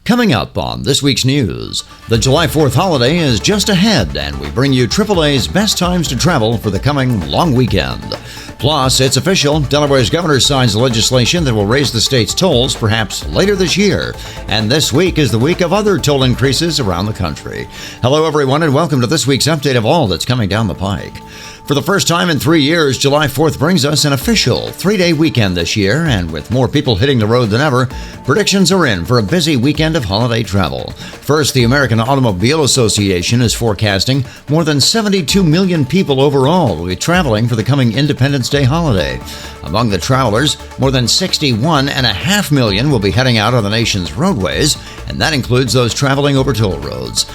Coming up on this week's news, the July 4th holiday is just ahead, and we bring you AAA's best times to travel for the coming long weekend. Plus, it's official, Delaware's governor signs legislation that will raise the state's tolls perhaps later this year. And this week is the week of other toll increases around the country. Hello, everyone, and welcome to this week's update of all that's coming down the pike. For the first time in 3 years, July 4th brings us an official 3-day weekend this year, and with more people hitting the road than ever, predictions are in for a busy weekend of holiday travel. First, the American Automobile Association is forecasting more than 72 million people overall will be traveling for the coming Independence Day holiday. Among the travelers, more than 61.5 million will be heading out on the nation's roadways, and that includes those traveling over toll roads.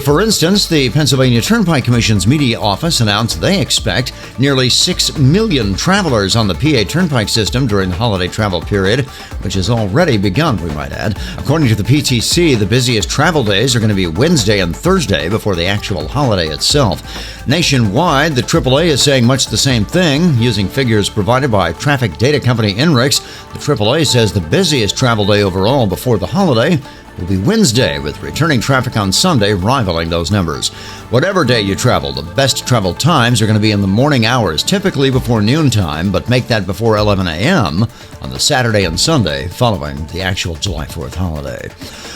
For instance, the Pennsylvania Turnpike Commission's media office announced they expect nearly 6 million travelers on the PA Turnpike system during the holiday travel period, which has already begun, we might add. According to the PTC, the busiest travel days are going to be Wednesday and Thursday before the actual holiday itself. Nationwide, the AAA is saying much the same thing. Using figures provided by traffic data company INRIX, the AAA says the busiest travel day overall before the holiday will be Wednesday, with returning traffic on Sunday rivaling those numbers. Whatever day you travel, the best travel times are going to be in the morning hours, typically before noontime, but make that before 11 a.m. on the Saturday and Sunday following the actual July 4th holiday.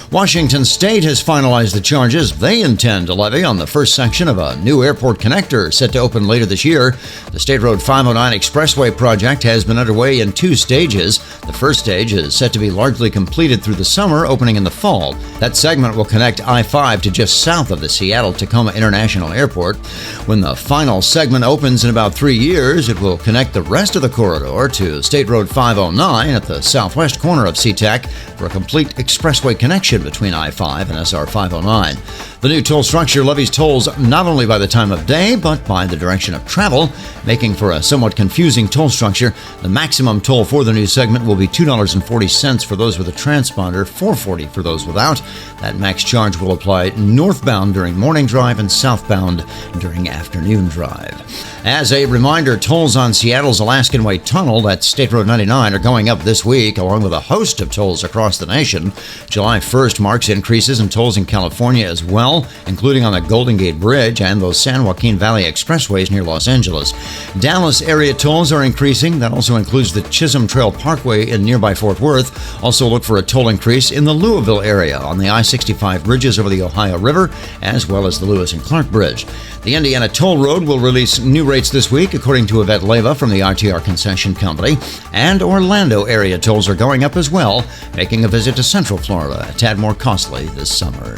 Washington State has finalized the charges they intend to levy on the first section of a new airport connector set to open later this year. The State Road 509 Expressway project has been underway in 2 stages. The first stage is set to be largely completed through the summer, opening in the fall. That segment will connect I-5 to just south of the Seattle-Tacoma International Airport. When the final segment opens in about 3 years, it will connect the rest of the corridor to State Road 509 at the southwest corner of Sea-Tac for a complete expressway connection between I-5 and SR 509. The new toll structure levies tolls not only by the time of day, but by the direction of travel, making for a somewhat confusing toll structure. The maximum toll for the new segment will be $2.40 for those with a transponder, $4.40 for those without. That max charge will apply northbound during morning drive and southbound during afternoon drive. As a reminder, tolls on Seattle's Alaskan Way Tunnel, that's State Road 99, are going up this week, along with a host of tolls across the nation. July 1st marks increases in tolls in California as well, including on the Golden Gate Bridge and those San Joaquin Valley expressways near Los Angeles. Dallas area tolls are increasing. That also includes the Chisholm Trail Parkway in nearby Fort Worth. Also look for a toll increase in the Louisville area on the I-65 bridges over the Ohio River, as well as the Lewis and Clark Bridge. The Indiana Toll Road will release new rates this week, according to Yvette Leva from the RTR Concession Company. And Orlando area tolls are going up as well, making a visit to Central Florida a tad more costly this summer.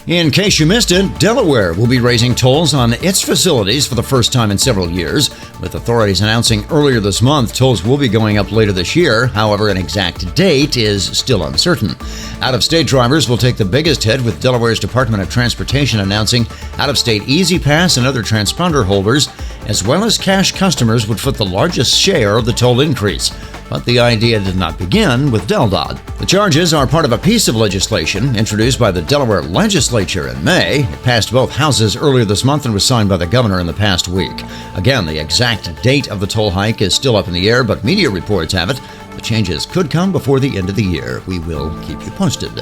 In case you missed it, Delaware will be raising tolls on its facilities for the first time in several years, with authorities announcing earlier this month tolls will be going up later this year. However, an exact date is still uncertain. Out-of-state drivers will take the biggest hit, with Delaware's Department of Transportation announcing out-of-state Easy Pass and other transponder holders, as well as cash customers, would foot the largest share of the toll increase. But the idea did not begin with DelDOT. The charges are part of a piece of legislation introduced by the Delaware legislature in May. It passed both houses earlier this month and was signed by the governor in the past week. Again, the exact date of the toll hike is still up in the air, but media reports have it the changes could come before the end of the year. We will keep you posted.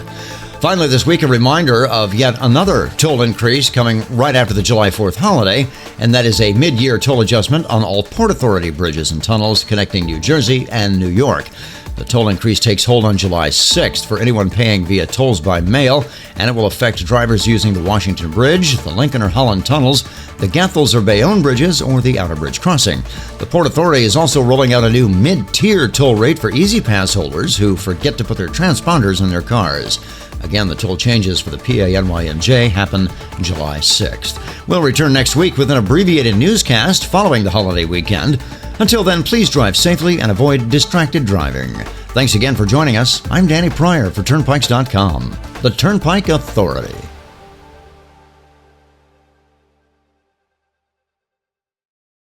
Finally, this week, a reminder of yet another toll increase coming right after the July 4th holiday, and that is a mid-year toll adjustment on all Port Authority bridges and tunnels connecting New Jersey and New York. The toll increase takes hold on July 6th for anyone paying via tolls by mail, and it will affect drivers using the Washington Bridge, the Lincoln or Holland tunnels, the Gathels or Bayonne bridges, or the Outer Bridge crossing. The Port Authority is also rolling out a new mid-tier toll rate for Easy Pass holders who forget to put their transponders in their cars. Again, the toll changes for the PANYNJ happen July 6th. We'll return next week with an abbreviated newscast following the holiday weekend. Until then, please drive safely and avoid distracted driving. Thanks again for joining us. I'm Danny Pryor for Turnpikes.com, the Turnpike Authority.